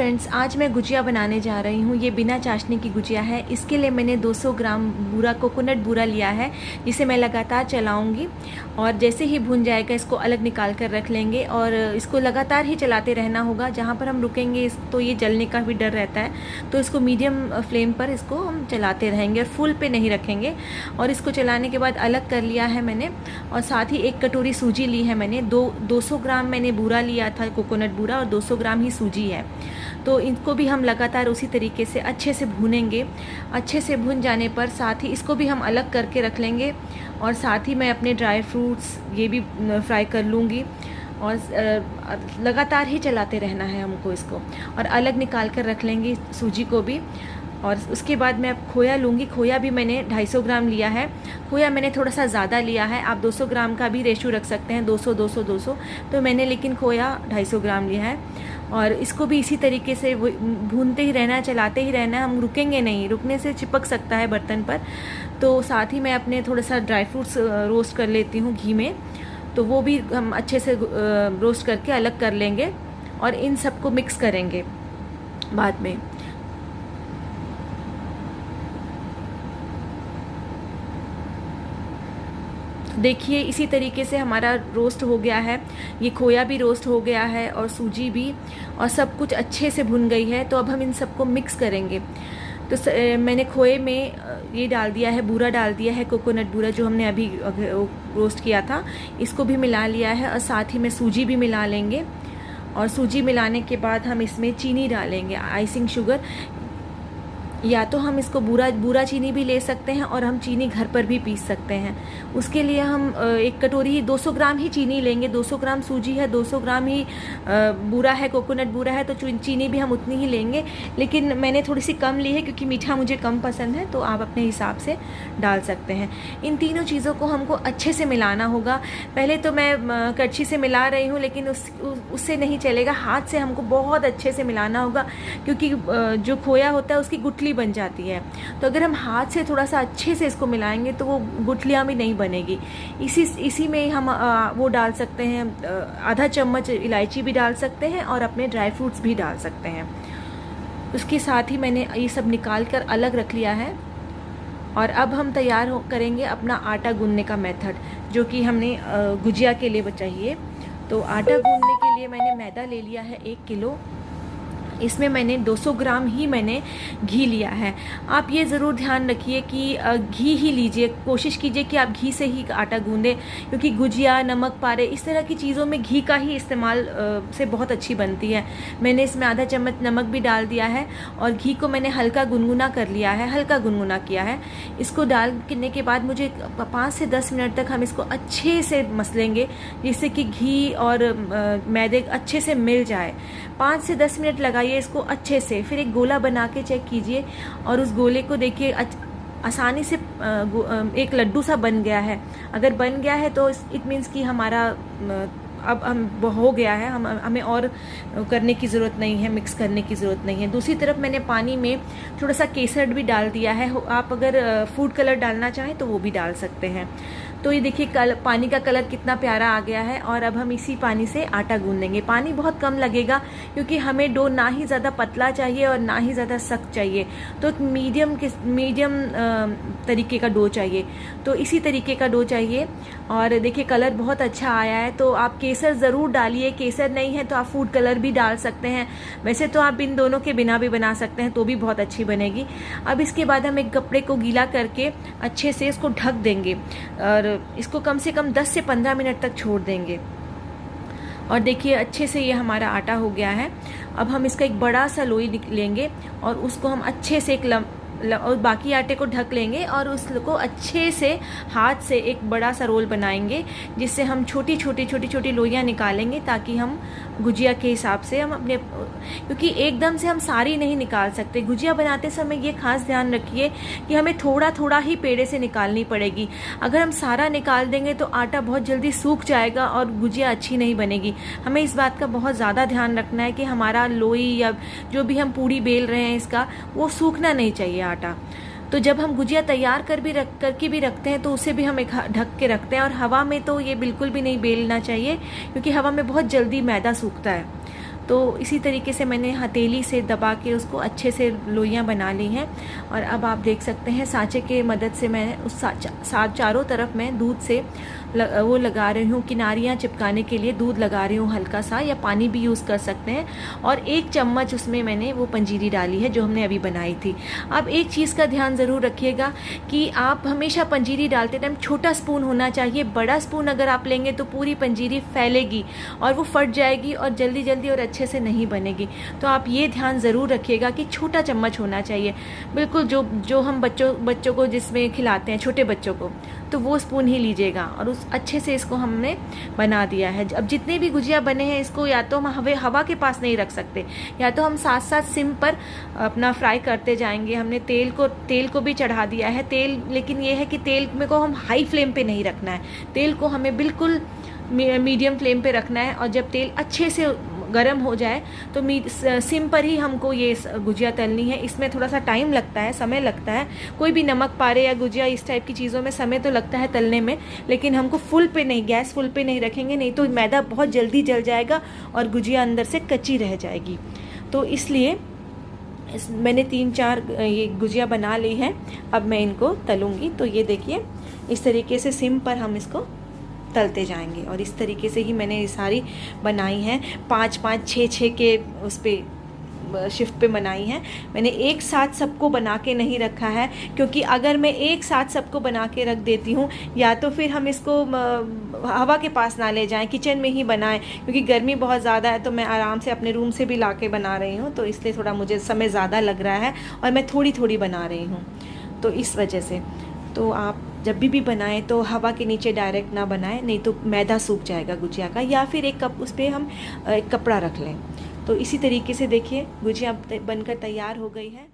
Friends, आज मैं गुजिया बनाने जा रही हूँ। ये बिना चाशनी की गुजिया है। इसके लिए मैंने 200 ग्राम बूरा कोकोनट बूरा लिया है, जिसे मैं लगातार चलाऊँगी और जैसे ही भुन जाएगा इसको अलग निकाल कर रख लेंगे और इसको लगातार ही चलाते रहना होगा। जहाँ पर हम रुकेंगे तो ये जलने का भी डर रहता है, तो इसको मीडियम फ्लेम पर इसको हम चलाते रहेंगे और फुल पे नहीं रखेंगे। और इसको चलाने के बाद अलग कर लिया है मैंने और साथ ही 1 कटोरी सूजी ली है मैंने। 200 ग्राम मैंने बूरा लिया था, कोकोनट बूरा, और 200 ग्राम ही सूजी है। तो इनको भी हम लगातार उसी तरीके से अच्छे से भूनेंगे। अच्छे से भून जाने पर साथ ही इसको भी हम अलग करके रख लेंगे और साथ ही मैं अपने ड्राई फ्रूट्स ये भी फ्राई कर लूँगी और लगातार ही चलाते रहना है हमको इसको। और अलग निकाल कर रख लेंगे सूजी को भी। और उसके बाद मैं अब खोया लूँगी। खोया भी मैंने 250 ग्राम लिया है। खोया मैंने थोड़ा सा ज़्यादा लिया है, आप 200 ग्राम का भी रेशो रख सकते हैं, 200 200 200। तो मैंने लेकिन खोया 250 ग्राम लिया है और इसको भी इसी तरीके से भूनते ही रहना है, चलाते ही रहना है। हम रुकेंगे नहीं, रुकने से चिपक सकता है बर्तन पर। तो साथ ही मैं अपने थोड़ा सा ड्राई फ्रूट्स रोस्ट कर लेती हूँ घी में, तो वो भी हम अच्छे से रोस्ट करके अलग कर लेंगे और इन सबको मिक्स करेंगे बाद में। देखिए इसी तरीके से हमारा रोस्ट हो गया है। ये खोया भी रोस्ट हो गया है और सूजी भी, और सब कुछ अच्छे से भुन गई है। तो अब हम इन सबको मिक्स करेंगे। तो मैंने खोए में ये डाल दिया है, बूरा डाल दिया है, कोकोनट बूरा जो हमने अभी रोस्ट किया था, इसको भी मिला लिया है। और साथ ही में सूजी भी मिला लेंगे और सूजी मिलाने के बाद हम इसमें चीनी डालेंगे, आइसिंग शुगर। या तो हम इसको बूरा चीनी भी ले सकते हैं और हम चीनी घर पर भी पीस सकते हैं। उसके लिए हम 1 कटोरी 200 ग्राम ही चीनी लेंगे। 200 ग्राम सूजी है, 200 ग्राम ही बूरा है, कोकोनट बूरा है, तो चीनी भी हम उतनी ही लेंगे। लेकिन मैंने थोड़ी सी कम ली है क्योंकि मीठा मुझे कम पसंद है, तो आप अपने हिसाब से डाल सकते हैं। इन तीनों चीज़ों को हमको अच्छे से मिलाना होगा। पहले तो मैं कड़छी से मिला रही हूँ, लेकिन उससे नहीं चलेगा, हाथ से हमको बहुत अच्छे से मिलाना होगा क्योंकि जो खोया होता है उसकी गुठली बन जाती है। तो अगर हम हाथ से थोड़ा सा अच्छे से इसको मिलाएंगे तो वो गुठलियाँ भी नहीं बनेगी। इसी में हम वो डाल सकते हैं, आधा चम्मच इलायची भी डाल सकते हैं और अपने ड्राई फ्रूट्स भी डाल सकते हैं। उसके साथ ही मैंने ये सब निकाल कर अलग रख लिया है। और अब हम तैयार करेंगे अपना आटा गूंदने का मेथड, जो कि हमने गुजिया के लिए चाहिए। तो आटा गूंदने के लिए मैंने मैदा ले लिया है 1 किलो। इसमें मैंने 200 ग्राम ही मैंने घी लिया है। आप ये ज़रूर ध्यान रखिए कि घी ही लीजिए, कोशिश कीजिए कि आप घी से ही आटा गूंदें, क्योंकि गुजिया, नमक पारे, इस तरह की चीज़ों में घी का ही इस्तेमाल से बहुत अच्छी बनती है। मैंने इसमें आधा चम्मच नमक भी डाल दिया है और घी को मैंने हल्का गुनगुना कर लिया है, हल्का गुनगुना किया है। इसको डालने के बाद मुझे 5 से 10 मिनट तक हम इसको अच्छे से मसलेंगे, जिससे कि घी और मैदे अच्छे से मिल जाए। 5 से 10 मिनट लगाइए इसको अच्छे से। फिर एक गोला बना के चेक कीजिए और उस गोले को देखिए आसानी से एक लड्डू सा बन गया है। अगर बन गया है तो इट मीन्स कि हमारा अब हम हो गया है, हमें और करने की ज़रूरत नहीं है, मिक्स करने की ज़रूरत नहीं है। दूसरी तरफ मैंने पानी में थोड़ा सा केसर भी डाल दिया है। आप अगर फूड कलर डालना चाहें तो वो भी डाल सकते हैं। तो ये देखिए पानी का कलर कितना प्यारा आ गया है। और अब हम इसी पानी से आटा गूंदेंगे। पानी बहुत कम लगेगा क्योंकि हमें डो ना ही ज़्यादा पतला चाहिए और ना ही ज़्यादा सख्त चाहिए, तो मीडियम तरीके का डो चाहिए। तो इसी तरीके का डो चाहिए। और देखिए कलर बहुत अच्छा आया है। तो आप केसर ज़रूर डालिए, केसर नहीं है तो आप फूड कलर भी डाल सकते हैं। वैसे तो आप इन दोनों के बिना भी बना सकते हैं, तो भी बहुत अच्छी बनेगी। अब इसके बाद हम एक कपड़े को गीला करके अच्छे से इसको ढक देंगे और इसको कम से कम 10 से 15 मिनट तक छोड़ देंगे। और देखिए अच्छे से ये हमारा आटा हो गया है। अब हम इसका एक बड़ा सा लोई लेंगे और उसको हम अच्छे से और बाकी आटे को ढक लेंगे और उसको अच्छे से हाथ से एक बड़ा सा रोल बनाएंगे, जिससे हम छोटी छोटी लोइयाँ निकालेंगे, ताकि हम गुजिया के हिसाब से हम अपने, क्योंकि एकदम से हम सारी नहीं निकाल सकते। गुजिया बनाते समय ये खास ध्यान रखिए कि हमें थोड़ा थोड़ा ही पेड़े से निकालनी पड़ेगी। अगर हम सारा निकाल देंगे तो आटा बहुत जल्दी सूख जाएगा और गुजिया अच्छी नहीं बनेगी। हमें इस बात का बहुत ज़्यादा ध्यान रखना है कि हमारा लोई या जो भी हम पूड़ी बेल रहे हैं इसका, वो सूखना नहीं चाहिए आटा। तो जब हम गुजिया तैयार करके भी रखते हैं तो उसे भी हम ढक के रखते हैं। और हवा में तो ये बिल्कुल भी नहीं बेलना चाहिए, क्योंकि हवा में बहुत जल्दी मैदा सूखता है। तो इसी तरीके से मैंने हथेली से दबा के उसको अच्छे से लोइयाँ बना ली हैं। और अब आप देख सकते हैं सांचे के मदद से मैं उस चारों तरफ मैं दूध से वो लगा रही हूँ, किनारियाँ चिपकाने के लिए दूध लगा रही हूँ हल्का सा, या पानी भी यूज़ कर सकते हैं। और 1 चम्मच उसमें मैंने वो पंजीरी डाली है जो हमने अभी बनाई थी। अब एक चीज़ का ध्यान ज़रूर रखिएगा कि आप हमेशा पंजीरी डालते टाइम छोटा स्पून होना चाहिए। बड़ा स्पून अगर आप लेंगे तो पूरी पंजीरी फैलेगी और वो फट जाएगी और जल्दी जल्दी और अच्छे से नहीं बनेगी। तो आप ये ध्यान ज़रूर रखिएगा कि छोटा चम्मच होना चाहिए, बिल्कुल जो हम बच्चों को जिसमें खिलाते हैं, छोटे बच्चों को, तो वो स्पून ही लीजिएगा। और उस अच्छे से इसको हमने बना दिया है। अब जितने भी गुजिया बने हैं इसको या तो हम हवा के पास नहीं रख सकते, या तो हम साथ साथ सिम पर अपना फ्राई करते जाएंगे। हमने तेल को भी चढ़ा दिया है। तेल, लेकिन ये है कि तेल में को हम हाई फ्लेम पे नहीं रखना है, तेल को हमें बिल्कुल मीडियम फ्लेम पे रखना है। और जब तेल अच्छे से गर्म हो जाए तो सिम पर ही हमको ये गुजिया तलनी है। इसमें थोड़ा सा टाइम लगता है, समय लगता है। कोई भी नमक पारे या गुजिया इस टाइप की चीज़ों में समय तो लगता है तलने में, लेकिन हमको फुल पे नहीं, गैस फुल पे नहीं रखेंगे, नहीं तो मैदा बहुत जल्दी जल जाएगा और गुजिया अंदर से कच्ची रह जाएगी। तो इसलिए मैंने 3-4 ये गुजिया बना ली है। अब मैं इनको तलूँगी। तो ये देखिए इस तरीके से सिम पर हम इसको तलते जाएंगे। और इस तरीके से ही मैंने ये सारी बनाई हैं, 5-5, 6-6 के उस पर शिफ्ट पे बनाई हैं। मैंने एक साथ सबको बना के नहीं रखा है, क्योंकि अगर मैं एक साथ सबको बना के रख देती हूँ, या तो फिर हम इसको हवा के पास ना ले जाएं, किचन में ही बनाएं, क्योंकि गर्मी बहुत ज़्यादा है। तो मैं आराम से अपने रूम से भी ला के बना रही हूँ, तो इसलिए थोड़ा मुझे समय ज़्यादा लग रहा है और मैं थोड़ी थोड़ी बना रही हूँ, तो इस वजह से। तो आप जब भी बनाएं तो हवा के नीचे डायरेक्ट ना बनाएं, नहीं तो मैदा सूख जाएगा गुजिया का। या फिर एक कप उस पर हम एक कपड़ा रख लें। तो इसी तरीके से देखिए गुजिया बनकर तैयार हो गई है।